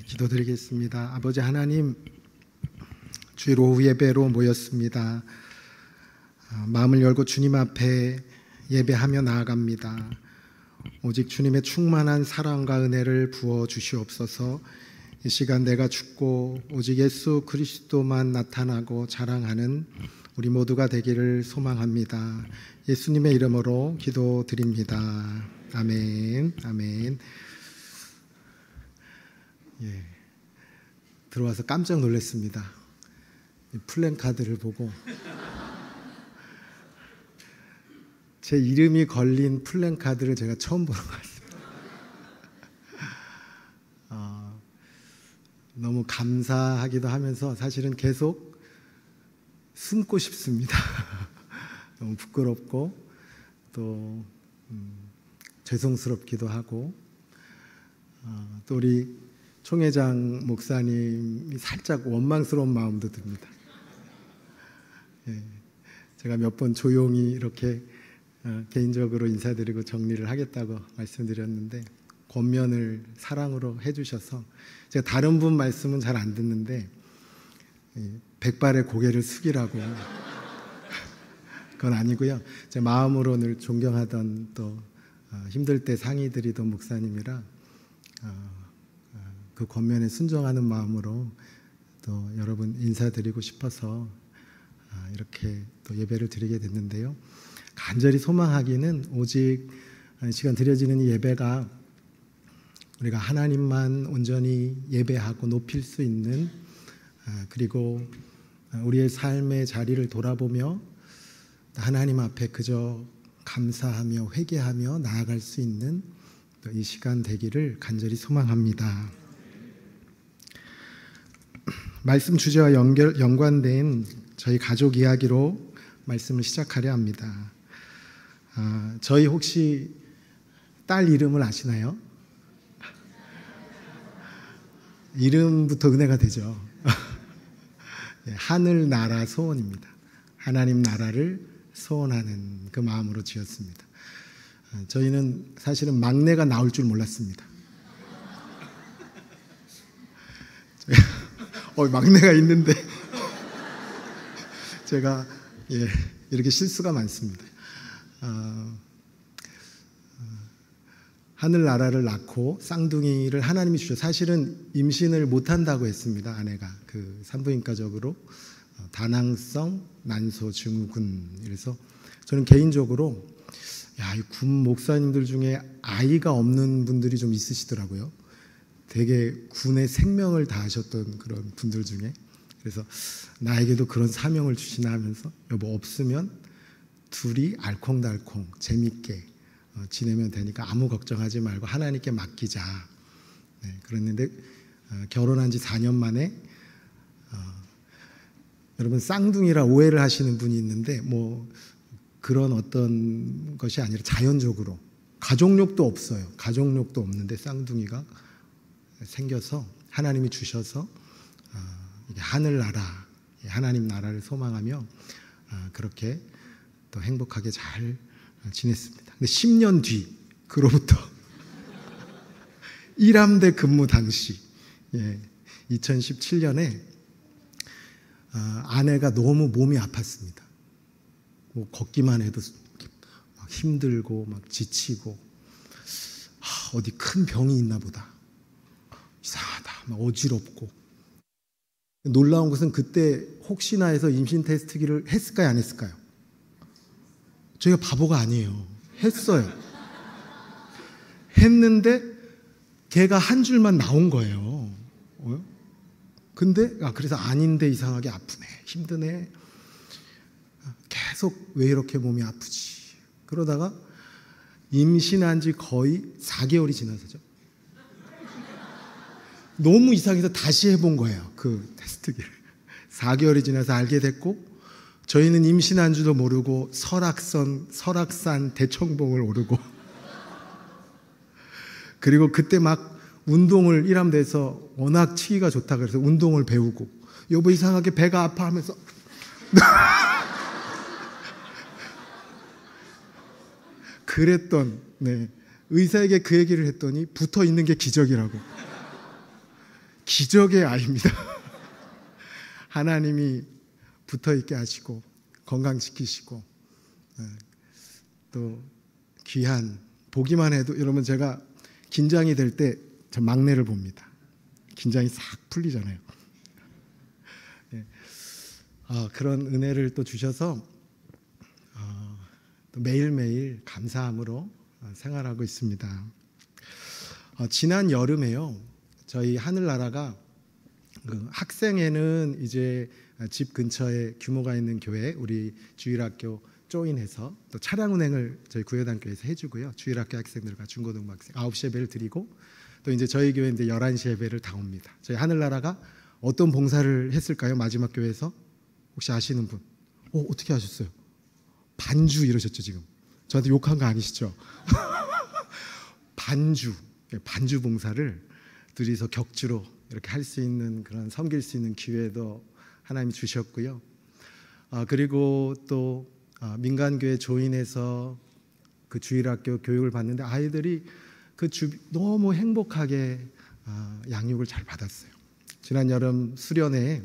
기도드리겠습니다. 아버지 하나님, 주일 오후 예배로 모였습니다. 마음을 열고 주님 앞에 예배하며 나아갑니다. 오직 주님의 충만한 사랑과 은혜를 부어 주시옵소서. 이 시간 내가 죽고 오직 예수 그리스도만 나타나고 자랑하는 우리 모두가 되기를 소망합니다. 예수님의 이름으로 기도드립니다. 아멘. 아멘. 들어와서 깜짝 놀랐습니다. 플랜카드를 보고 제 이름이 걸린 플랜카드를 제가 처음 보는 것 같습니다. 너무 감사하기도 하면서 사실은 계속 숨고 싶습니다. 너무 부끄럽고 또 죄송스럽기도 하고 또 우리 총회장 목사님이 살짝 원망스러운 마음도 듭니다. 제가 몇 번 조용히 이렇게 개인적으로 인사드리고 정리를 하겠다고 말씀드렸는데 권면을 사랑으로 해주셔서 제가 다른 분 말씀은 잘 안 듣는데 백발의 고개를 숙이라고 그건 아니고요. 제 마음으로 늘 존경하던 또 힘들 때 상의 드리던 목사님이라 그 권면에 순종하는 마음으로 또 여러분 인사드리고 싶어서 이렇게 또 예배를 드리게 됐는데요. 간절히 소망하기는 오직 시간 드려지는 이 예배가 우리가 하나님만 온전히 예배하고 높일 수 있는 그리고 우리의 삶의 자리를 돌아보며 하나님 앞에 그저 감사하며 회개하며 나아갈 수 있는 이 시간 되기를 간절히 소망합니다. 말씀 주제와 연관된 저희 가족 이야기로 말씀을 시작하려 합니다. 저희 혹시 딸 이름을 아시나요? 이름부터 은혜가 되죠. 하늘나라 소원입니다. 하나님 나라를 소원하는 그 마음으로 지었습니다. 저희는 사실은 막내가 나올 줄 몰랐습니다. 막내가 있는데 제가 이렇게 실수가 많습니다. 하늘나라를 낳고 쌍둥이를 하나님이 주셔서 사실은 임신을 못한다고 했습니다. 아내가 그 산부인과적으로 다낭성 난소 증후군. 그래서 저는 개인적으로 이 군 목사님들 중에 아이가 없는 분들이 좀 있으시더라고요. 되게 군의 생명을 다하셨던 그런 분들 중에. 그래서 나에게도 그런 사명을 주시나 하면서 여보 없으면 둘이 알콩달콩 재밌게 지내면 되니까 아무 걱정하지 말고 하나님께 맡기자. 그랬는데 결혼한 지 4년 만에 여러분 쌍둥이라 오해를 하시는 분이 있는데 뭐 그런 어떤 것이 아니라 자연적으로 가족력도 없어요. 가족력도 없는데 쌍둥이가 생겨서 하나님이 주셔서 이게 하늘나라 하나님 나라를 소망하며 그렇게 또 행복하게 잘 지냈습니다. 근데 10년 뒤 그로부터 1함대 근무 당시 2017년에 아내가 너무 몸이 아팠습니다. 뭐 걷기만 해도 막 힘들고 막 지치고 어디 큰 병이 있나 보다. 이상하다. 막 어지럽고. 놀라운 것은 그때 혹시나 해서 임신 테스트기를 했을까요? 안 했을까요? 저희가 바보가 아니에요. 했어요. 했는데 걔가 한 줄만 나온 거예요. 근데 그래서 아닌데 이상하게 아프네. 힘드네. 계속 왜 이렇게 몸이 아프지? 그러다가 임신한 지 거의 4개월이 지나서죠. 너무 이상해서 다시 해본 거예요. 그 테스트기를. 4개월이 지나서 알게 됐고 저희는 임신한 줄도 모르고 설악산 대청봉을 오르고 그리고 그때 막 운동을 1함대에서 워낙 치기가 좋다 그래서 운동을 배우고 여보 이상하게 배가 아파 하면서 그랬던 의사에게 그 얘기를 했더니 붙어 있는 게 기적이라고. 기적의 아이입니다. 하나님이 붙어있게 하시고 건강시키시고 또 귀한, 보기만 해도 여러분, 제가 긴장이 될 때 저 막내를 봅니다. 긴장이 싹 풀리잖아요. 그런 은혜를 또 주셔서 또 매일매일 감사함으로 생활하고 있습니다. 지난 여름에요, 저희 하늘나라가 그 학생회는 이제 집 근처에 규모가 있는 교회, 우리 주일학교 조인해서 또 차량 운행을 저희 구회단교에서 해주고요. 주일학교 학생들과 중고등부 학생 9시 예배를 드리고, 또 이제 저희 교회 이제 11시 예배를 다 옵니다. 저희 하늘나라가 어떤 봉사를 했을까요? 마지막 교회에서 혹시 아시는 분? 어떻게 아셨어요? 반주 이러셨죠 지금. 저한테 욕한 거 아니시죠? 반주 봉사를 둘이서 격주로 이렇게 할 수 있는, 그런 섬길 수 있는 기회도 하나님이 주셨고요. 그리고 또 민간교회 조인해서 그 주일학교 교육을 받는데 아이들이 너무 행복하게 양육을 잘 받았어요. 지난 여름 수련회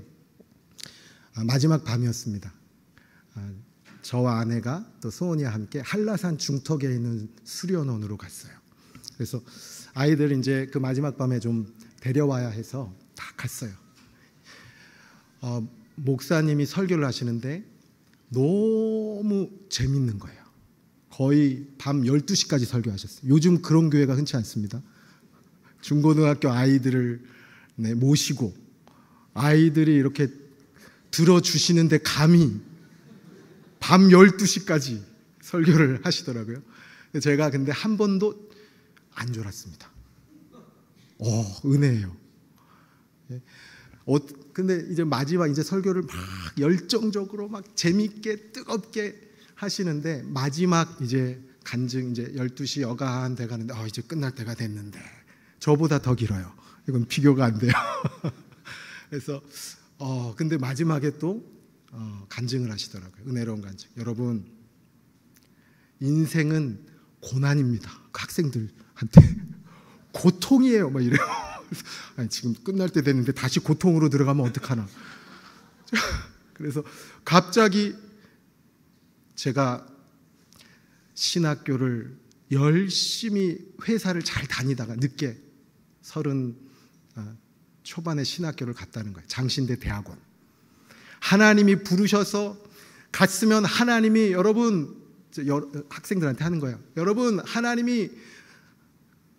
마지막 밤이었습니다. 저와 아내가 또 소원이와 함께 한라산 중턱에 있는 수련원으로 갔어요. 그래서 아이들 이제 그 마지막 밤에 좀 데려와야 해서 다 갔어요. 목사님이 설교를 하시는데 너무 재밌는 거예요. 거의 밤 12시까지 설교하셨어요. 요즘 그런 교회가 흔치 않습니다. 중고등학교 아이들을 모시고 아이들이 이렇게 들어주시는데 감히 밤 12시까지 설교를 하시더라고요. 제가 근데 한 번도 안 졸았습니다. 은혜예요. 근데 이제 마지막 이제 설교를 막 열정적으로 막 재밌게 뜨겁게 하시는데, 마지막 이제 간증 이제 12시 여간 돼 가는데 이제 끝날 때가 됐는데, 저보다 더 길어요. 이건 비교가 안 돼요. 그래서 근데 마지막에 또 간증을 하시더라고요. 은혜로운 간증. 여러분, 인생은 고난입니다. 그 학생들한테 고통이에요. 막 이래요. 아니, 지금 끝날 때 됐는데 다시 고통으로 들어가면 어떡하나. 그래서 갑자기 제가 신학교를 열심히 회사를 잘 다니다가 늦게 30 초반에 신학교를 갔다는 거예요. 장신대 대학원. 하나님이 부르셔서 갔으면 하나님이, 여러분, 학생들한테 하는 거예요. 여러분, 하나님이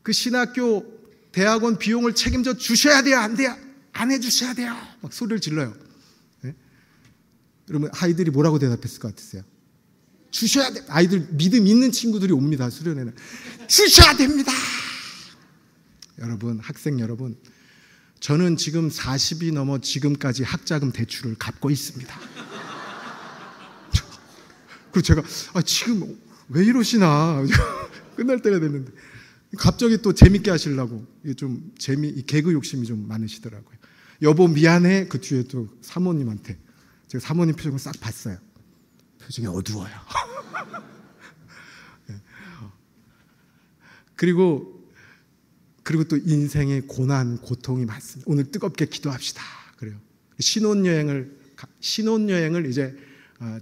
그 신학교 대학원 비용을 책임져 주셔야 돼요? 안 돼요? 안 해주셔야 돼요? 막 소리를 질러요. 네? 여러분, 아이들이 뭐라고 대답했을 것 같으세요? 주셔야 돼. 아이들 믿음 있는 친구들이 옵니다. 수련회는 주셔야 됩니다. 여러분, 학생 여러분, 저는 지금 40이 넘어 지금까지 학자금 대출을 갚고 있습니다. 그리고 제가 지금 왜 이러시나. 끝날 때가 됐는데 갑자기 또 재밌게 하시려고, 이게 좀 개그 욕심이 좀 많으시더라고요. 여보 미안해. 그 뒤에 또 사모님한테, 제가 사모님 표정을 싹 봤어요. 표정이 어두워요. 그리고 또 인생의 고난, 고통이 많습니다. 오늘 뜨겁게 기도합시다. 그래요. 신혼여행을 이제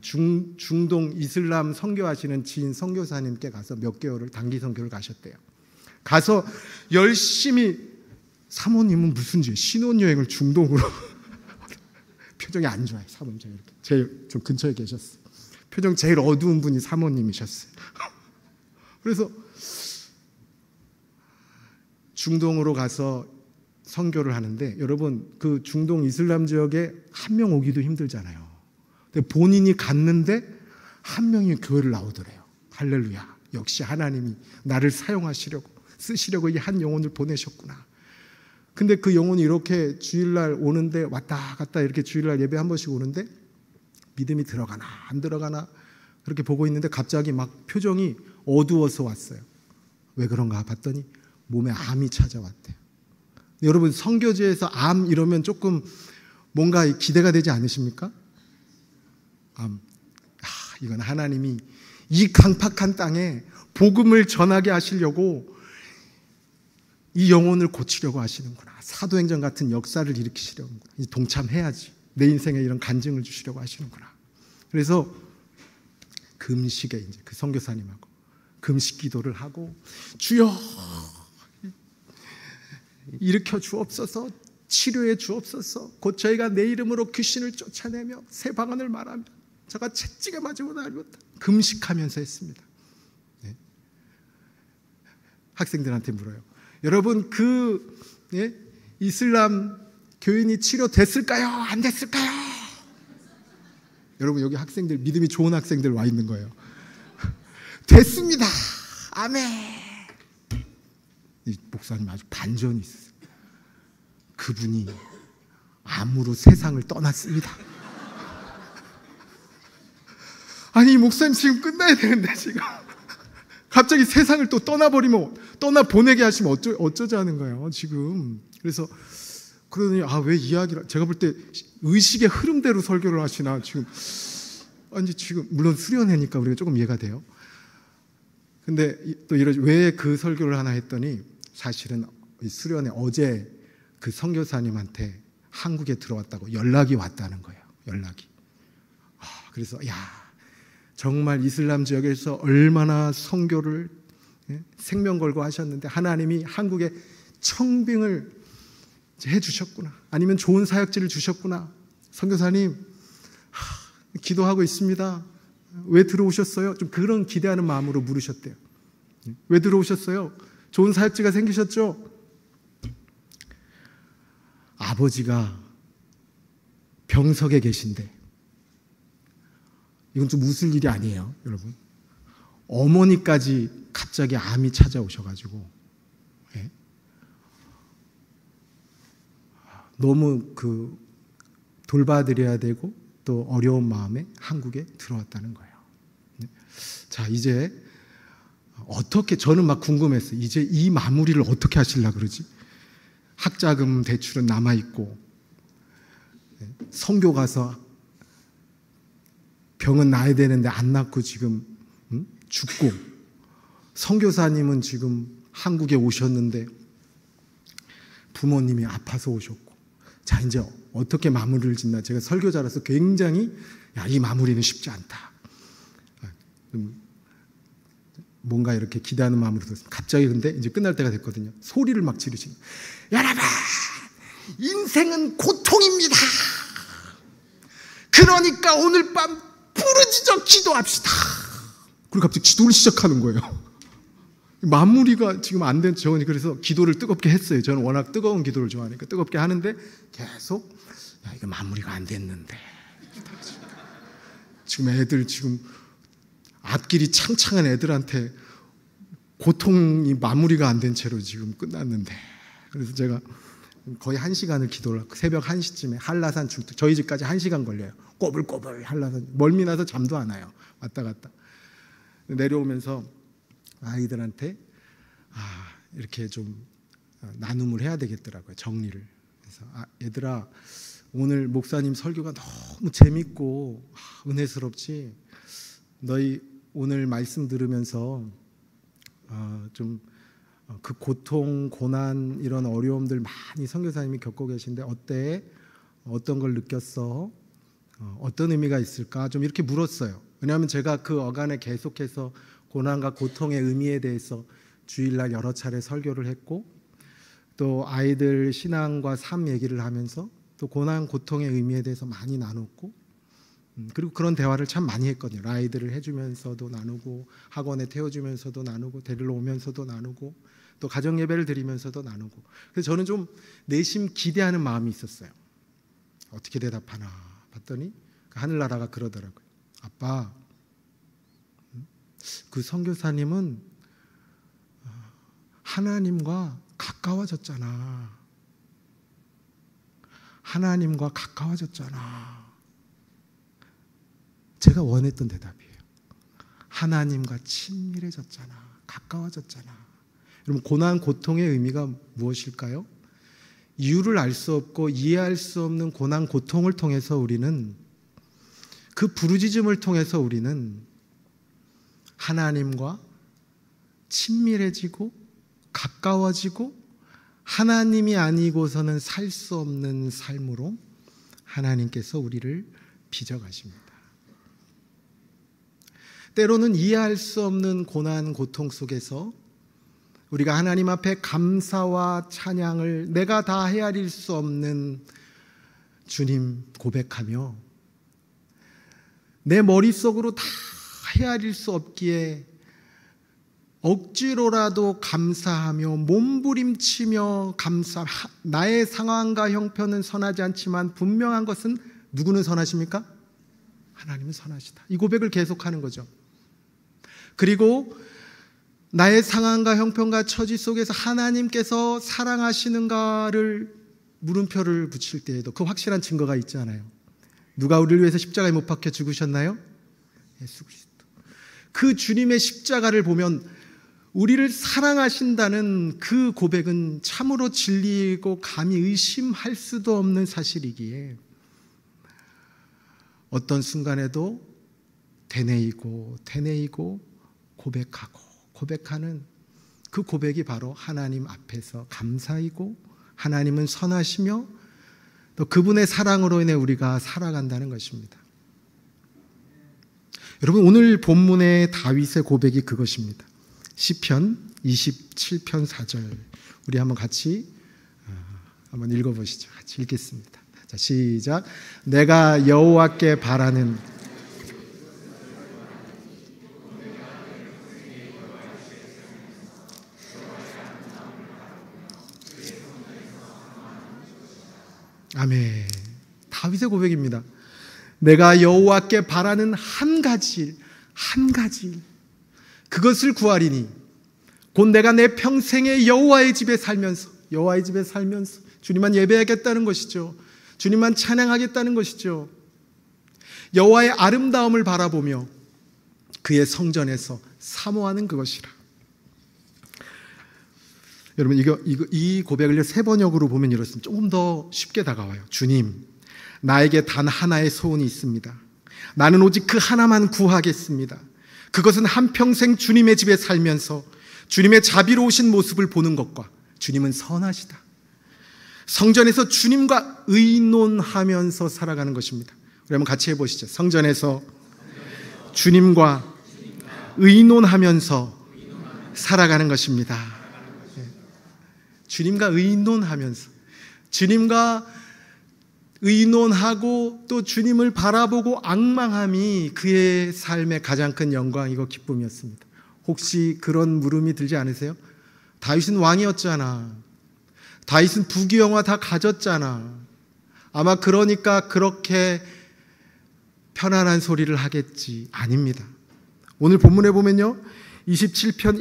중동 이슬람 선교하시는 지인 선교사님께 가서 몇 개월을 단기 선교를 가셨대요. 가서 열심히, 사모님은 무슨 신혼여행을 중동으로. 표정이 안 좋아요. 사모님, 제가 이렇게 제일 좀 근처에 계셨어요. 표정 제일 어두운 분이 사모님이셨어요. 그래서 중동으로 가서 선교를 하는데, 여러분, 그 중동 이슬람 지역에 한 명 오기도 힘들잖아요. 근데 본인이 갔는데 한 명이 교회를 나오더래요. 할렐루야. 역시 하나님이 나를 쓰시려고 이 한 영혼을 보내셨구나. 근데 그 영혼이 이렇게 주일날 오는데, 왔다 갔다 이렇게 주일날 예배 한 번씩 오는데 믿음이 들어가나 안 들어가나 그렇게 보고 있는데 갑자기 막 표정이 어두워서 왔어요. 왜 그런가 봤더니 몸에 암이 찾아왔대요. 여러분, 선교지에서 암 이러면 조금 뭔가 기대가 되지 않으십니까? 이건 하나님이 이 강팍한 땅에 복음을 전하게 하시려고 이 영혼을 고치려고 하시는구나. 사도행전 같은 역사를 일으키시려는구나. 동참해야지. 내 인생에 이런 간증을 주시려고 하시는구나. 그래서 금식에 이제 그 선교사님하고 금식 기도를 하고, 주여 일으켜 주옵소서, 치료해 주옵소서, 곧 저희가 내 이름으로 귀신을 쫓아내며 새 방언을 말하며 저가 채찍에 맞으고 나리로다. 금식하면서 했습니다. 네. 학생들한테 물어요. 여러분, 이슬람 교인이 치료됐을까요? 안 됐을까요? 여러분, 여기 학생들, 믿음이 좋은 학생들 와 있는 거예요. 됐습니다. 아멘. 이 목사님 아주 반전이 있어요. 그분이 암으로 세상을 떠났습니다. 아니, 목사님 지금 끝나야 되는데 지금 갑자기 세상을 또 떠나보내게 하시면 어쩌자는 거예요 지금. 그래서 그러더니 왜 이야기를, 제가 볼 때 의식의 흐름대로 설교를 하시나 지금. 아니, 지금 물론 수련회니까 우리가 조금 이해가 돼요. 근데 또 왜 그 설교를 하나 했더니, 사실은 수련회 어제 그 선교사님한테 한국에 들어왔다고 연락이 왔다는 거예요. 연락이. 그래서 정말 이슬람 지역에서 얼마나 선교를 생명 걸고 하셨는데 하나님이 한국에 청빙을 해주셨구나. 아니면 좋은 사역지를 주셨구나. 선교사님 기도하고 있습니다. 왜 들어오셨어요? 좀 그런 기대하는 마음으로 물으셨대요. 왜 들어오셨어요? 좋은 사역지가 생기셨죠? 아버지가 병석에 계신데, 이건 좀 웃을 일이 아니에요 여러분. 어머니까지 갑자기 암이 찾아오셔가지고 너무 돌봐드려야 되고 또 어려운 마음에 한국에 들어왔다는 거예요. 자, 이제 어떻게, 저는 막 궁금했어요. 이제 이 마무리를 어떻게 하시려고 그러지? 학자금 대출은 남아있고, 선교 가서 병은 나야 되는데 안 낫고 지금 죽고, 선교사님은 지금 한국에 오셨는데 부모님이 아파서 오셨고, 자, 이제 어떻게 마무리를 짓나. 제가 설교자라서 굉장히 이 마무리는 쉽지 않다. 뭔가 이렇게 기대하는 마음으로 들었습니다. 갑자기 근데 이제 끝날 때가 됐거든요. 소리를 막 지르시는, 여러분, 인생은 고통입니다. 그러니까 오늘 밤 부르짖어 기도합시다. 그리고 갑자기 기도를 시작하는 거예요. 마무리가 지금 안 된, 저는 그래서 기도를 뜨겁게 했어요. 저는 워낙 뜨거운 기도를 좋아하니까 뜨겁게 하는데 계속 이거 마무리가 안 됐는데, 지금 애들, 지금 앞길이 창창한 애들한테 고통이 마무리가 안 된 채로 지금 끝났는데, 그래서 제가 거의 1시간을 기도를 하고, 새벽 1시쯤에 한라산 중턱, 저희 집까지 1시간 걸려요. 꼬불꼬불 한라산, 멀미 나서 잠도 안 와요. 왔다 갔다 내려오면서 아이들한테 이렇게 좀 나눔을 해야 되겠더라고요. 정리를. 그래서 얘들아, 오늘 목사님 설교가 너무 재밌고 은혜스럽지? 너희 오늘 말씀 들으면서 좀 그 고통, 고난, 이런 어려움들 많이 선교사님이 겪고 계신데 어때? 어떤 걸 느꼈어? 어떤 의미가 있을까? 좀 이렇게 물었어요. 왜냐하면 제가 그 어간에 계속해서 고난과 고통의 의미에 대해서 주일날 여러 차례 설교를 했고, 또 아이들 신앙과 삶 얘기를 하면서 또 고난, 고통의 의미에 대해서 많이 나눴고, 그리고 그런 대화를 참 많이 했거든요. 라이드를 해주면서도 나누고, 학원에 태워주면서도 나누고, 데리러 오면서도 나누고, 또 가정 예배를 드리면서도 나누고. 그래서 저는 좀 내심 기대하는 마음이 있었어요. 어떻게 대답하나 봤더니 하늘나라가 그러더라고요. 아빠, 그 선교사님은 하나님과 가까워졌잖아. 하나님과 가까워졌잖아. 제가 원했던 대답이에요. 하나님과 친밀해졌잖아. 가까워졌잖아. 여러분, 고난, 고통의 의미가 무엇일까요? 이유를 알 수 없고 이해할 수 없는 고난, 고통을 통해서 우리는, 그 부르짖음을 통해서 우리는 하나님과 친밀해지고 가까워지고 하나님이 아니고서는 살 수 없는 삶으로 하나님께서 우리를 빚어가십니다. 때로는 이해할 수 없는 고난, 고통 속에서 우리가 하나님 앞에 감사와 찬양을 내가 다 헤아릴 수 없는 주님 고백하며 내 머릿속으로 다 헤아릴 수 없기에 억지로라도 감사하며 몸부림치며 나의 상황과 형편은 선하지 않지만 분명한 것은 누구는 선하십니까? 하나님은 선하시다. 이 고백을 계속하는 거죠. 그리고 나의 상황과 형편과 처지 속에서 하나님께서 사랑하시는가를 물음표를 붙일 때에도 그 확실한 증거가 있잖아요. 누가 우리를 위해서 십자가에 못 박혀 죽으셨나요? 예수 그리스도. 그 주님의 십자가를 보면 우리를 사랑하신다는 그 고백은 참으로 진리이고 감히 의심할 수도 없는 사실이기에 어떤 순간에도 되뇌이고 고백하는 그 고백이 바로 하나님 앞에서 감사이고 하나님은 선하시며 또 그분의 사랑으로 인해 우리가 살아간다는 것입니다. 여러분, 오늘 본문의 다윗의 고백이 그것입니다. 시편 27편 4절 우리 한번 같이 한번 읽어보시죠. 같이 읽겠습니다. 자, 시작. 내가 여호와께 바라는 아멘. 다윗의 고백입니다. 내가 여호와께 바라는 한 가지 일 그것을 구하리니 곧 내가 내 평생에 여호와의 집에 살면서 주님만 예배하겠다는 것이죠. 주님만 찬양하겠다는 것이죠. 여호와의 아름다움을 바라보며 그의 성전에서 사모하는 그것이라. 여러분, 이 고백을 세 번역으로 보면 이렇습니다. 조금 더 쉽게 다가와요. 주님, 나에게 단 하나의 소원이 있습니다. 나는 오직 그 하나만 구하겠습니다. 그것은 한평생 주님의 집에 살면서 주님의 자비로우신 모습을 보는 것과 주님은 선하시다. 성전에서 주님과 의논하면서 살아가는 것입니다. 우리 한번 같이 해보시죠. 성전에서 주님과 의논하면서 살아가는 것입니다. 주님과 의논하고 또 주님을 바라보고 앙망함이 그의 삶의 가장 큰 영광이고 기쁨이었습니다. 혹시 그런 물음이 들지 않으세요? 다윗은 왕이었잖아. 다윗은 부귀영화 다 가졌잖아. 아마 그러니까 그렇게 편안한 소리를 하겠지. 아닙니다. 오늘 본문에 보면요, 27편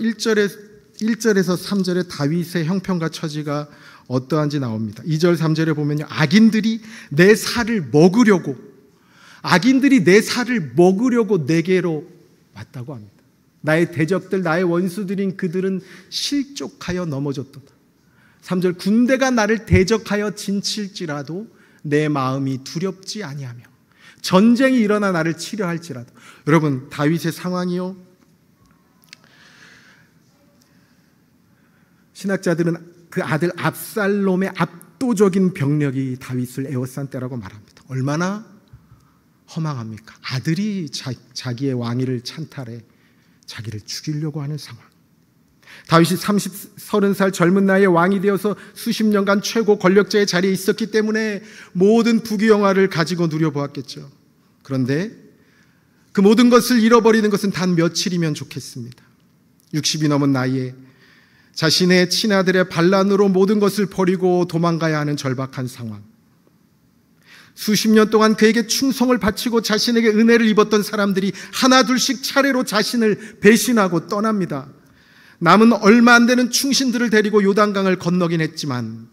1절에서 3절에 다윗의 형편과 처지가 어떠한지 나옵니다. 2절 3절에 보면요, 악인들이 내 살을 먹으려고 내게로 왔다고 합니다. 나의 대적들, 나의 원수들인 그들은 실족하여 넘어졌도다. 3절, 군대가 나를 대적하여 진칠지라도 내 마음이 두렵지 아니하며 전쟁이 일어나 나를 치려 할지라도. 여러분, 다윗의 상황이요, 신학자들은 그 아들 압살롬의 압도적인 병력이 다윗을 에워싼 때라고 말합니다. 얼마나 허망합니까? 아들이 자기의 왕위를 찬탈해 자기를 죽이려고 하는 상황. 다윗이 30살 젊은 나이에 왕이 되어서 수십 년간 최고 권력자의 자리에 있었기 때문에 모든 부귀영화를 가지고 누려보았겠죠. 그런데 그 모든 것을 잃어버리는 것은 단 며칠이면 좋겠습니다. 60이 넘은 나이에 자신의 친아들의 반란으로 모든 것을 버리고 도망가야 하는 절박한 상황. 수십 년 동안 그에게 충성을 바치고 자신에게 은혜를 입었던 사람들이 하나 둘씩 차례로 자신을 배신하고 떠납니다. 남은 얼마 안 되는 충신들을 데리고 요단강을 건너긴 했지만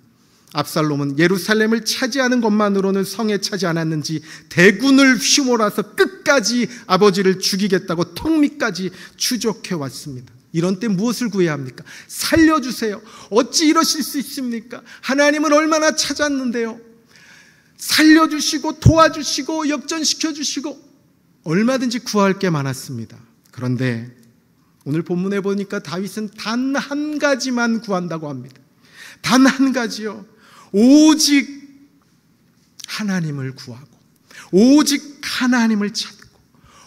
압살롬은 예루살렘을 차지하는 것만으로는 성에 차지 않았는지 대군을 휘몰아서 끝까지 아버지를 죽이겠다고 턱밑까지 추적해 왔습니다. 이런 때 무엇을 구해야 합니까? 살려주세요. 어찌 이러실 수 있습니까? 하나님은 얼마나 찾았는데요. 살려주시고 도와주시고 역전시켜주시고 얼마든지 구할 게 많았습니다. 그런데 오늘 본문에 보니까 다윗은 단 한 가지만 구한다고 합니다. 단 한 가지요. 오직 하나님을 구하고, 오직 하나님을 찾고,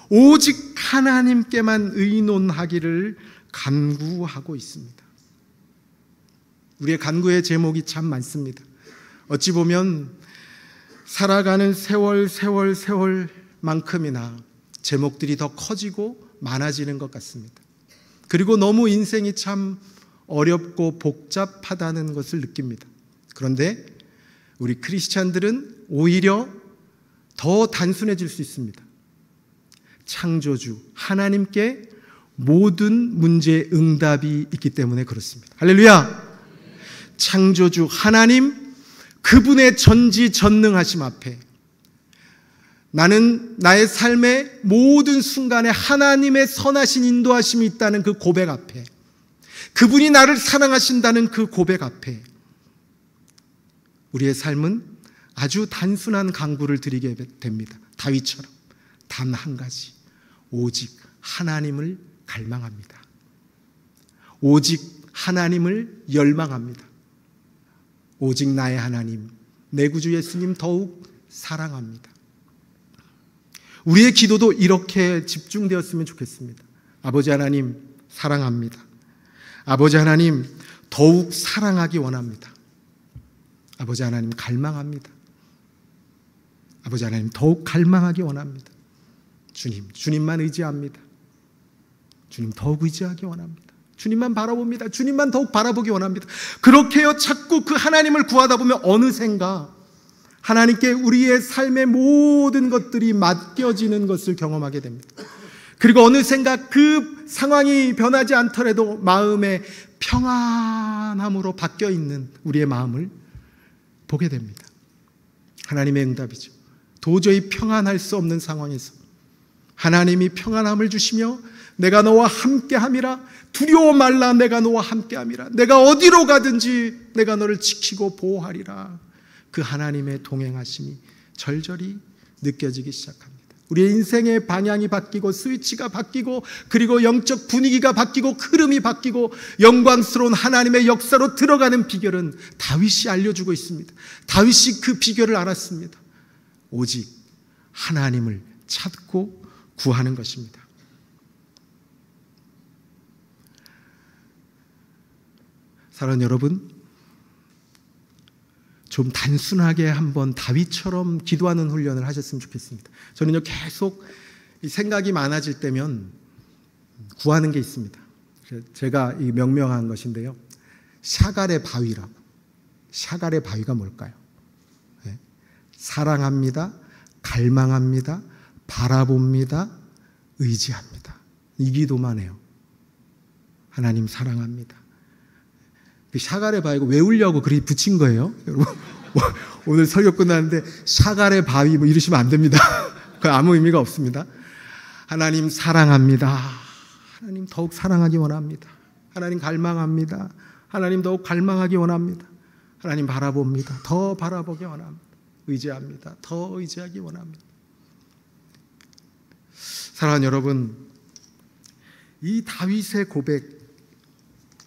오직 하나님께만 의논하기를 간구하고 있습니다. 우리의 간구의 제목이 참 많습니다. 어찌 보면 살아가는 세월만큼이나 제목들이 더 커지고 많아지는 것 같습니다. 그리고 너무 인생이 참 어렵고 복잡하다는 것을 느낍니다. 그런데 우리 크리스찬들은 오히려 더 단순해질 수 있습니다. 창조주 하나님께 모든 문제의 응답이 있기 때문에 그렇습니다. 할렐루야! 창조주 하나님, 그분의 전지전능하심 앞에 나는 나의 삶의 모든 순간에 하나님의 선하신 인도하심이 있다는 그 고백 앞에, 그분이 나를 사랑하신다는 그 고백 앞에 우리의 삶은 아주 단순한 간구를 드리게 됩니다. 다윗처럼 단 한 가지, 오직 하나님을 갈망합니다. 오직 하나님을 열망합니다. 오직 나의 하나님, 내 구주 예수님 더욱 사랑합니다. 우리의 기도도 이렇게 집중되었으면 좋겠습니다. 아버지 하나님 사랑합니다. 아버지 하나님 더욱 사랑하기 원합니다. 아버지 하나님 갈망합니다. 아버지 하나님 더욱 갈망하기 원합니다. 주님만 의지합니다. 주님 더욱 의지하기 원합니다. 주님만 바라봅니다. 주님만 더욱 바라보기 원합니다. 그렇게요, 자꾸 그 하나님을 구하다 보면 어느샌가 하나님께 우리의 삶의 모든 것들이 맡겨지는 것을 경험하게 됩니다. 그리고 어느샌가 그 상황이 변하지 않더라도 마음의 평안함으로 바뀌어 있는 우리의 마음을 보게 됩니다. 하나님의 응답이죠. 도저히 평안할 수 없는 상황에서 하나님이 평안함을 주시며 내가 너와 함께함이라, 두려워 말라, 내가 너와 함께함이라, 내가 어디로 가든지 내가 너를 지키고 보호하리라. 그 하나님의 동행하심이 절절히 느껴지기 시작합니다. 우리의 인생의 방향이 바뀌고 스위치가 바뀌고 그리고 영적 분위기가 바뀌고 흐름이 바뀌고 영광스러운 하나님의 역사로 들어가는 비결은 다윗이 알려주고 있습니다. 다윗이 그 비결을 알았습니다. 오직 하나님을 찾고 구하는 것입니다. 사랑하는 여러분, 좀 단순하게 한번 다윗처럼 기도하는 훈련을 하셨으면 좋겠습니다. 저는요, 계속 생각이 많아질 때면 구하는 게 있습니다. 제가 이 명명한 것인데요, 샤갈의 바위라고. 샤갈의 바위가 뭘까요? 네. 사랑합니다, 갈망합니다, 바라봅니다, 의지합니다. 이 기도만 해요. 하나님 사랑합니다. 샤갈의 바위고 외우려고 그리 붙인 거예요. 여러분, 오늘 설교 끝났는데 샤갈의 바위 뭐 이러시면 안 됩니다. 그 아무 의미가 없습니다. 하나님 사랑합니다. 하나님 더욱 사랑하기 원합니다. 하나님 갈망합니다. 하나님 더욱 갈망하기 원합니다. 하나님 바라봅니다. 더 바라보기 원합니다. 의지합니다. 더 의지하기 원합니다. 사랑하는 여러분, 이 다윗의 고백,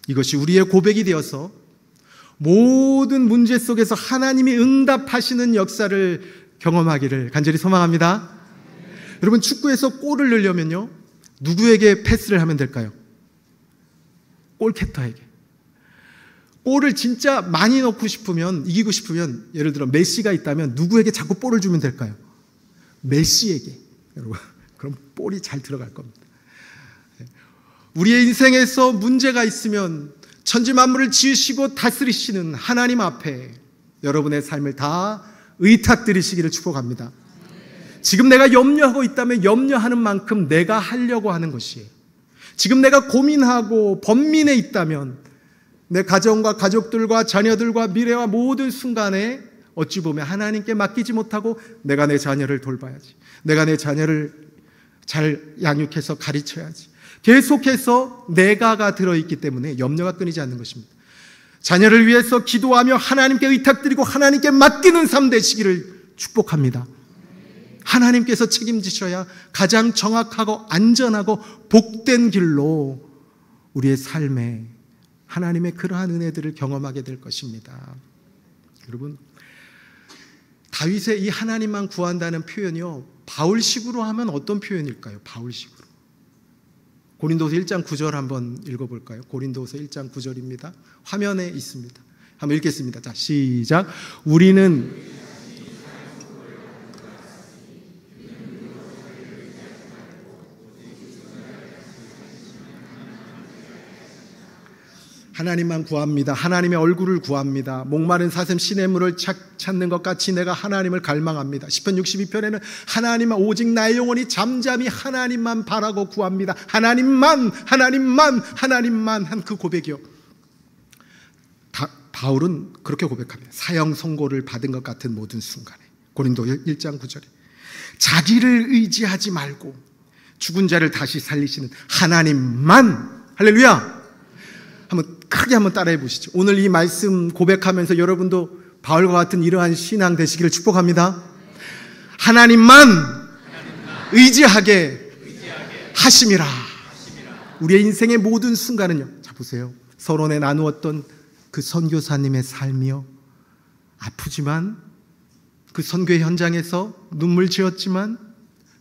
이것이 우리의 고백이 되어서 모든 문제 속에서 하나님이 응답하시는 역사를 경험하기를 간절히 소망합니다. 여러분, 축구에서 골을 넣으려면요, 누구에게 패스를 하면 될까요? 골캐터에게. 골을 진짜 많이 넣고 싶으면, 이기고 싶으면, 예를 들어 메시가 있다면 누구에게 자꾸 볼을 주면 될까요? 메시에게. 여러분, 그럼 볼이 잘 들어갈 겁니다. 우리의 인생에서 문제가 있으면 천지만물을 지으시고 다스리시는 하나님 앞에 여러분의 삶을 다 의탁드리시기를 축복합니다. 지금 내가 염려하고 있다면 염려하는 만큼 내가 하려고 하는 것이에요. 지금 내가 고민하고 번민해 있다면 내 가정과 가족들과 자녀들과 미래와 모든 순간에 어찌 보면 하나님께 맡기지 못하고 내가 내 자녀를 돌봐야지, 내가 내 자녀를 잘 양육해서 가르쳐야지, 계속해서 내가가 들어있기 때문에 염려가 끊이지 않는 것입니다. 자녀를 위해서 기도하며 하나님께 의탁드리고 하나님께 맡기는 삶 되시기를 축복합니다. 하나님께서 책임지셔야 가장 정확하고 안전하고 복된 길로 우리의 삶에 하나님의 그러한 은혜들을 경험하게 될 것입니다. 여러분, 다윗의 이 하나님만 구한다는 표현이요, 바울식으로 하면 어떤 표현일까요? 바울식으로. 고린도서 1장 9절 한번 읽어볼까요? 고린도서 1장 9절입니다. 화면에 있습니다. 한번 읽겠습니다. 자, 시작. 우리는 하나님만 구합니다. 하나님의 얼굴을 구합니다. 목마른 사슴 시냇물을 찾는 것 같이 내가 하나님을 갈망합니다. 시편 62편에는 하나님만, 오직 나의 영혼이 잠잠히 하나님만 바라고 구합니다. 하나님만 한 그 고백이요. 바울은 그렇게 고백합니다. 사형 선고를 받은 것 같은 모든 순간에, 고린도 1장 9절에 자기를 의지하지 말고 죽은 자를 다시 살리시는 하나님만, 할렐루야, 한번 크게 한번 따라해 보시죠. 오늘 이 말씀 고백하면서 여러분도 바울과 같은 이러한 신앙 되시기를 축복합니다. 하나님만 의지하게 하심이라. 우리의 인생의 모든 순간은요, 자 보세요, 서론에 나누었던 그 선교사님의 삶이요, 아프지만 그 선교의 현장에서 눈물 지었지만,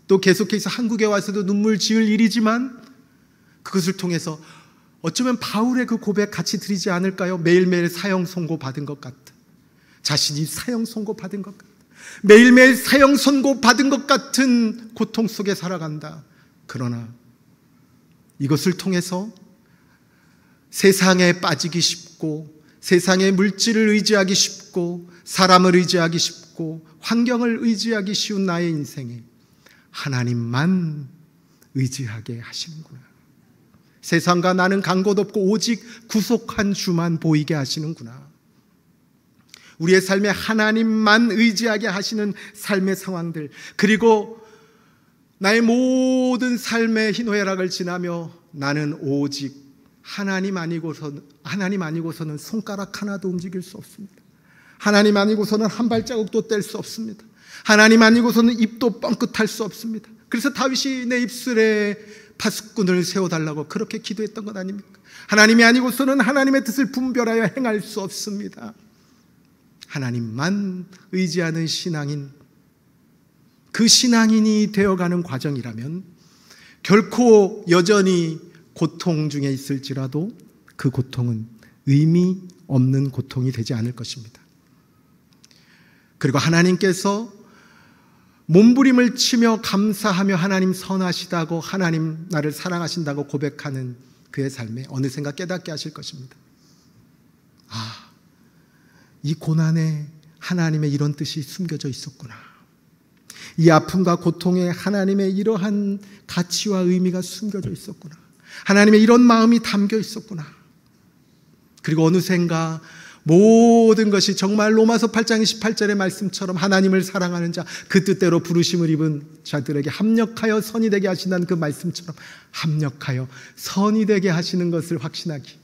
또 계속해서 한국에 와서도 눈물 지을 일이지만, 그것을 통해서 어쩌면 바울의 그 고백 같이 드리지 않을까요? 매일매일 사형 선고 받은 것 같다. 자신이 사형 선고 받은 것 같다. 매일매일 사형 선고 받은 것 같은 고통 속에 살아간다. 그러나 이것을 통해서 세상에 빠지기 쉽고, 세상의 물질을 의지하기 쉽고, 사람을 의지하기 쉽고, 환경을 의지하기 쉬운 나의 인생에 하나님만 의지하게 하시는구나. 세상과 나는 간 곳 없고 오직 구속한 주만 보이게 하시는구나. 우리의 삶에 하나님만 의지하게 하시는 삶의 상황들, 그리고 나의 모든 삶의 희노애락을 지나며 나는 오직 하나님 아니고서는 손가락 하나도 움직일 수 없습니다. 하나님 아니고서는 한 발자국도 뗄 수 없습니다. 하나님 아니고서는 입도 뻥끗할 수 없습니다. 그래서 다윗이 내 입술에 파수꾼을 세워달라고 그렇게 기도했던 것 아닙니까? 하나님이 아니고서는 하나님의 뜻을 분별하여 행할 수 없습니다. 하나님만 의지하는 신앙인, 그 신앙인이 되어가는 과정이라면 결코 여전히 고통 중에 있을지라도 그 고통은 의미 없는 고통이 되지 않을 것입니다. 그리고 하나님께서 몸부림을 치며 감사하며 하나님 선하시다고, 하나님 나를 사랑하신다고 고백하는 그의 삶에 어느샌가 깨닫게 하실 것입니다. 아, 이 고난에 하나님의 이런 뜻이 숨겨져 있었구나. 이 아픔과 고통에 하나님의 이러한 가치와 의미가 숨겨져 있었구나. 하나님의 이런 마음이 담겨 있었구나. 그리고 어느샌가 모든 것이 정말 로마서 8장 28절의 말씀처럼 하나님을 사랑하는 자, 그 뜻대로 부르심을 입은 자들에게 합력하여 선이 되게 하신다는 그 말씀처럼 합력하여 선이 되게 하시는 것을 확신하기,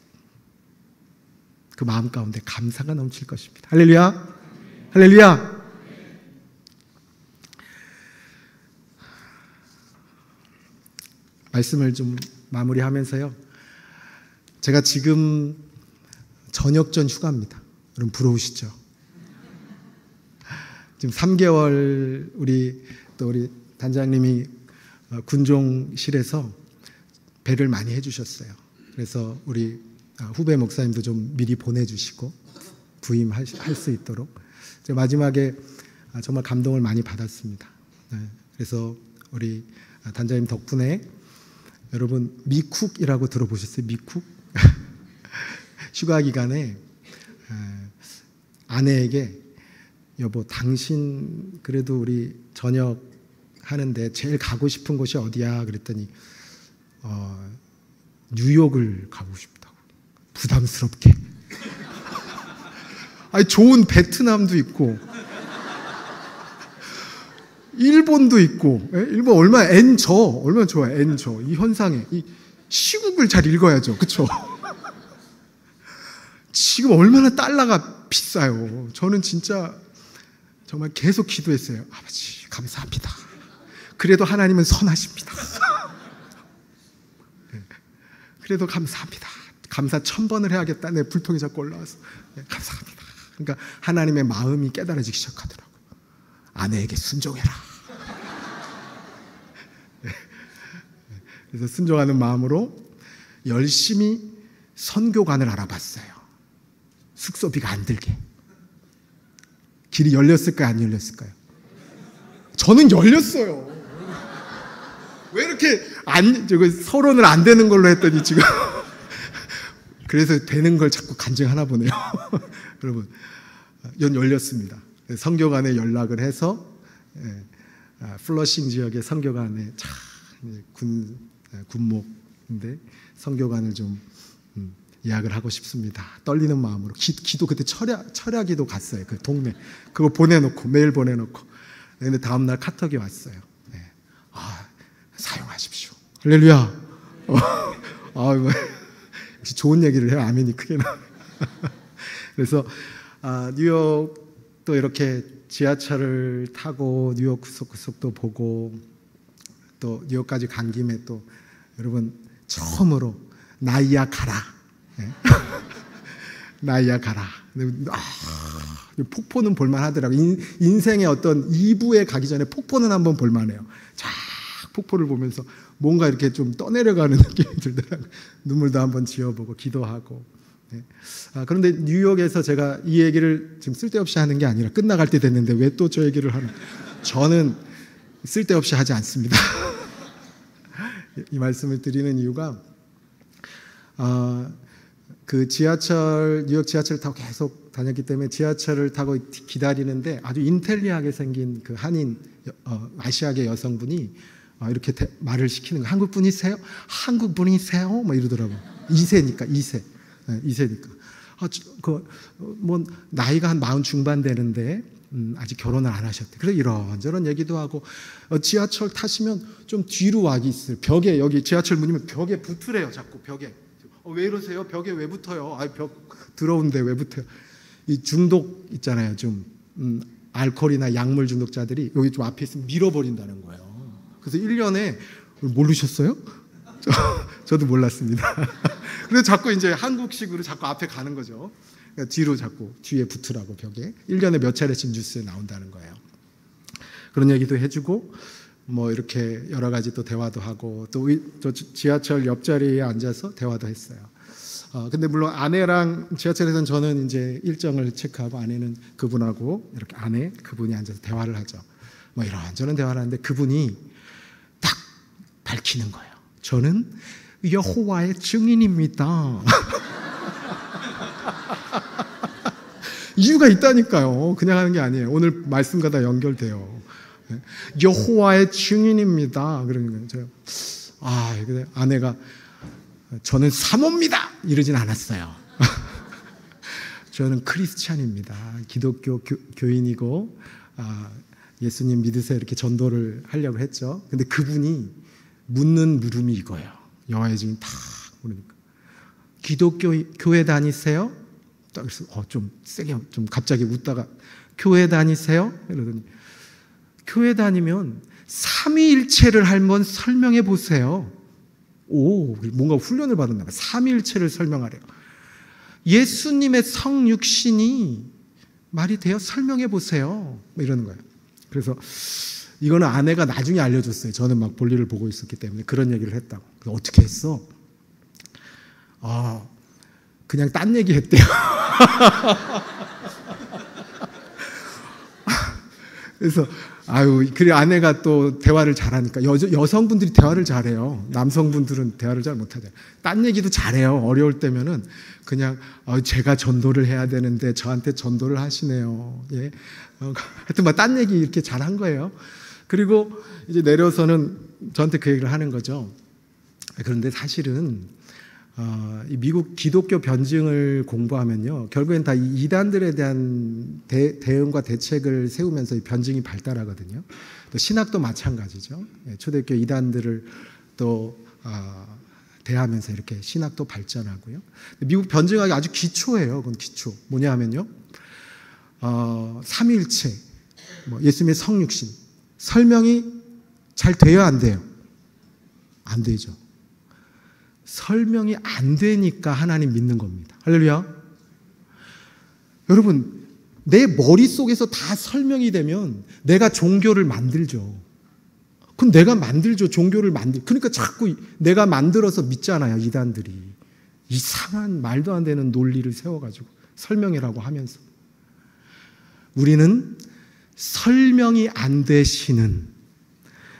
그 마음 가운데 감사가 넘칠 것입니다. 할렐루야, 할렐루야. 말씀을 좀 마무리하면서요, 제가 지금 저녁 전 휴가입니다. 여러분 부러우시죠? 지금 3개월 우리 단장님이 군종실에서 배를 많이 해주셨어요. 그래서 우리 후배 목사님도 좀 미리 보내주시고 부임할 수 있도록. 제가 마지막에 정말 감동을 많이 받았습니다. 그래서 우리 단장님 덕분에 여러분 미쿡이라고 들어보셨어요? 미쿡? 휴가 기간에 아내에게 여보, 당신 그래도 우리 저녁 하는데 제일 가고 싶은 곳이 어디야? 그랬더니 뉴욕을 가고 싶다고. 부담스럽게. 아니, 좋은 베트남도 있고 일본도 있고, 일본 얼마나 좋아요. 엔저 이 현상에 이 시국을 잘 읽어야죠, 그렇죠? 지금 얼마나 달러가 비싸요. 저는 진짜 정말 계속 기도했어요. 아버지 감사합니다. 그래도 하나님은 선하십니다. 그래도 감사합니다. 감사 1000번을 해야겠다. 내 불통이 자꾸 올라와서. 네, 감사합니다. 그러니까 하나님의 마음이 깨달아지기 시작하더라고요. 아내에게 순종해라. 네. 그래서 순종하는 마음으로 열심히 선교관을 알아봤어요. 숙소비가 안 들게. 길이 열렸을까요? 안 열렸을까요? 저는 열렸어요. 왜 이렇게 서론을 안 되는 걸로 했더니 지금 그래서 되는 걸 자꾸 간증하나 보네요. 여러분, 열렸습니다. 선교관에 연락을 해서 플러싱 지역의 선교관에 군목인데 선교관을 좀 예약을 하고 싶습니다. 떨리는 마음으로 기도 그때 철야기도 갔어요. 그 동네 그거 보내놓고 메일 보내놓고 근데 다음날 카톡이 왔어요. 네. 사용하십시오. 할렐루야. 역시 좋은 얘기를 해요. 아멘이 크게 나. 그래서 뉴욕도 이렇게 지하철을 타고 뉴욕 구석구석도 보고 또 뉴욕까지 간 김에 또 여러분 처음으로 나이야 가라. 네? 나이야 가라. 폭포는 볼만하더라고요. 인생의 어떤 2부에 가기 전에 폭포는 한번 볼만해요. 쫙 폭포를 보면서 뭔가 이렇게 좀 떠내려가는 느낌이 들더라고요. 눈물도 한번 지어보고 기도하고. 네. 그런데 뉴욕에서 제가 이 얘기를 지금 쓸데없이 하는 게 아니라 끝나갈 때 됐는데 왜 또 저 얘기를 하나. 저는 쓸데없이 하지 않습니다. 이 말씀을 드리는 이유가 그 뉴욕 지하철을 타고 계속 다녔기 때문에 지하철을 타고 기다리는데 아주 인텔리하게 생긴 그 한인 아시아계 여성분이 이렇게 말을 시키는 거예요. 한국 분이세요? 한국 분이세요? 뭐 이러더라고요. 2세니까. 뭐 나이가 한 40 중반 되는데 아직 결혼을 안 하셨대. 그래서 이런저런 얘기도 하고 지하철 타시면 좀 뒤로 와 있어요. 벽에 여기 지하철 문이면 벽에 붙으래요. 자꾸 벽에. 왜 이러세요? 벽에 왜 붙어요? 벽 더러운데 왜 붙어요? 이 중독 있잖아요. 좀 알코올이나 약물 중독자들이 여기 좀 앞에 있으면 밀어버린다는 거예요. 그래서 1년에 모르셨어요? 저도 몰랐습니다. 그래서 자꾸 이제 한국식으로 자꾸 앞에 가는 거죠. 그러니까 뒤로 자꾸 뒤에 붙으라고 벽에 1년에 몇 차례씩 뉴스에 나온다는 거예요. 그런 얘기도 해주고 뭐 이렇게 여러 가지 또 대화도 하고 또 지하철 옆자리에 앉아서 대화도 했어요. 근데 물론 아내랑 지하철에서는 저는 이제 일정을 체크하고 아내는 그분하고 이렇게 그분이 앉아서 대화를 하죠. 뭐 이런저런 대화를 하는데 그분이 딱 밝히는 거예요. 저는 여호와의 증인입니다. 이유가 있다니까요. 그냥 하는 게 아니에요. 오늘 말씀과 다 연결돼요. 여호와의 증인입니다. 그러는 거예요. 근데 아내가 저는 사모입니다. 이러진 않았어요. 저는 크리스찬입니다. 기독교 교인이고 예수님 믿으세요. 이렇게 전도를 하려고 했죠. 근데 그분이 묻는 물음이 이거예요. 여호와의 증인 탁 물으니까 기독교 교회 다니세요? 그래서 좀 세게 좀 갑자기 웃다가 교회 다니세요? 이러더니 교회 다니면 삼위일체를 한번 설명해 보세요. 뭔가 훈련을 받았나 봐요. 삼위일체를 설명하래요. 예수님의 성육신이 말이 돼요? 설명해 보세요. 뭐 이러는 거예요. 그래서 이거는 아내가 나중에 알려줬어요. 저는 막 볼일을 보고 있었기 때문에 그런 얘기를 했다고. 그래서 어떻게 했어? 그냥 딴 얘기 했대요. 그래서 그래 아내가 또 대화를 잘하니까 여성분들이 대화를 잘해요. 남성분들은 대화를 잘 못하잖아요. 딴 얘기도 잘해요. 어려울 때면은 그냥 제가 전도를 해야 되는데 저한테 전도를 하시네요. 예. 하여튼 뭐 딴 얘기 이렇게 잘한 거예요. 그리고 이제 내려서는 저한테 그 얘기를 하는 거죠. 그런데 사실은 이 미국 기독교 변증을 공부하면요, 결국엔 다 이단들에 대한 대응과 대책을 세우면서 이 변증이 발달하거든요. 또 신학도 마찬가지죠. 초대교회 이단들을 또 대하면서 이렇게 신학도 발전하고요. 미국 변증학이 아주 기초예요. 그건 기초. 뭐냐 하면요, 삼위일체, 예수님의 성육신 설명이 잘 돼야 안 돼요? 안 되죠. 설명이 안 되니까 하나님 믿는 겁니다. 할렐루야. 여러분, 내 머릿속에서 다 설명이 되면 내가 종교를 만들죠. 그럼 내가 만들죠. 종교를 그러니까 자꾸 내가 만들어서 믿잖아요. 이단들이. 이상한 말도 안 되는 논리를 세워가지고 설명이라고 하면서. 우리는 설명이 안 되시는,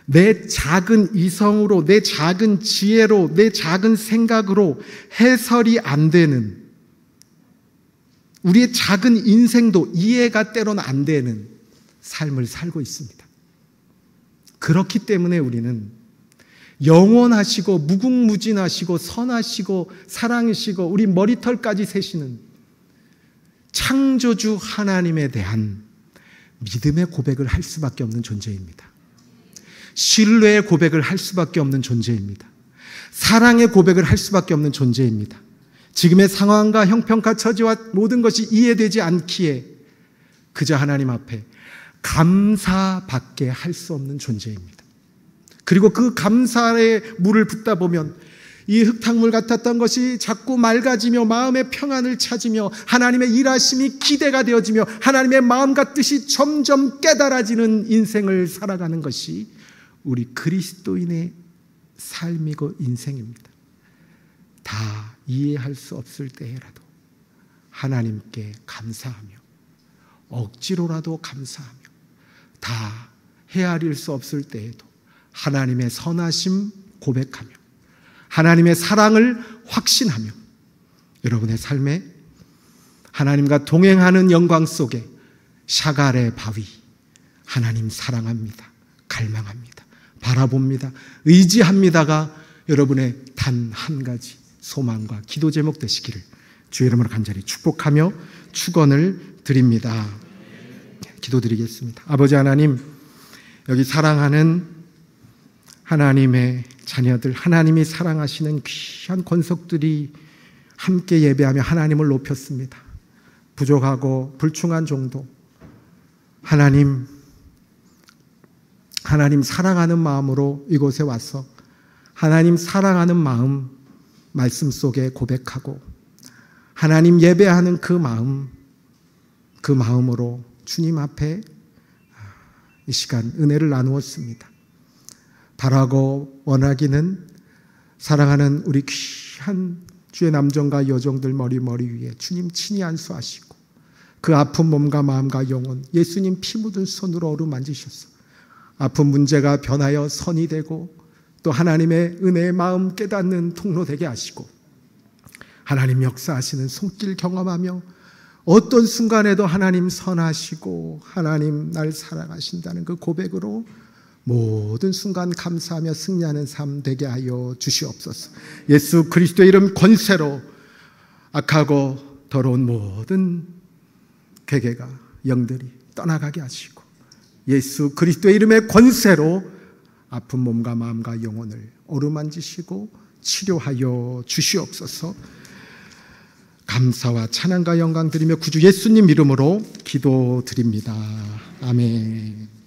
내 작은 이성으로, 내 작은 지혜로, 내 작은 생각으로 해설이 안 되는, 우리의 작은 인생도 이해가 때로는 안 되는 삶을 살고 있습니다. 그렇기 때문에 우리는 영원하시고 무궁무진하시고 선하시고 사랑이시고 우리 머리털까지 세시는 창조주 하나님에 대한 믿음의 고백을 할 수밖에 없는 존재입니다. 신뢰의 고백을 할 수밖에 없는 존재입니다. 사랑의 고백을 할 수밖에 없는 존재입니다. 지금의 상황과 형편과 처지와 모든 것이 이해되지 않기에 그저 하나님 앞에 감사밖에 할 수 없는 존재입니다. 그리고 그 감사의 물을 붓다 보면 이 흙탕물 같았던 것이 자꾸 맑아지며 마음의 평안을 찾으며 하나님의 일하심이 기대가 되어지며 하나님의 마음과 뜻이 점점 깨달아지는 인생을 살아가는 것이 우리 그리스도인의 삶이고 인생입니다. 다 이해할 수 없을 때라도 하나님께 감사하며 억지로라도 감사하며 다 헤아릴 수 없을 때에도 하나님의 선하심 고백하며 하나님의 사랑을 확신하며 여러분의 삶에 하나님과 동행하는 영광 속에 샤갈의 바위, 하나님 사랑합니다, 갈망합니다, 바라봅니다, 의지합니다가 여러분의 단 한 가지 소망과 기도 제목 되시기를 주의 이름으로 간절히 축복하며 축원을 드립니다. 기도드리겠습니다. 아버지 하나님, 여기 사랑하는 하나님의 자녀들, 하나님이 사랑하시는 귀한 권속들이 함께 예배하며 하나님을 높였습니다. 부족하고 불충한 정도 하나님 사랑하는 마음으로 이곳에 와서 하나님 사랑하는 마음 말씀 속에 고백하고 하나님 예배하는 그 마음으로 주님 앞에 이 시간 은혜를 나누었습니다. 바라고 원하기는 사랑하는 우리 귀한 주의 남정과 여종들 머리 위에 주님 친히 안수하시고 그 아픈 몸과 마음과 영혼 예수님 피 묻은 손으로 어루만지셔서 아픈 문제가 변하여 선이 되고 또 하나님의 은혜의 마음 깨닫는 통로 되게 하시고 하나님 역사하시는 손길 경험하며 어떤 순간에도 하나님 선하시고 하나님 날 사랑하신다는 그 고백으로 모든 순간 감사하며 승리하는 삶 되게 하여 주시옵소서. 예수 그리스도의 이름 권세로 악하고 더러운 모든 괴계가 영들이 떠나가게 하시고 예수 그리스도의 이름의 권세로 아픈 몸과 마음과 영혼을 어루만지시고 치료하여 주시옵소서. 감사와 찬양과 영광 드리며 구주 예수님 이름으로 기도드립니다. 아멘.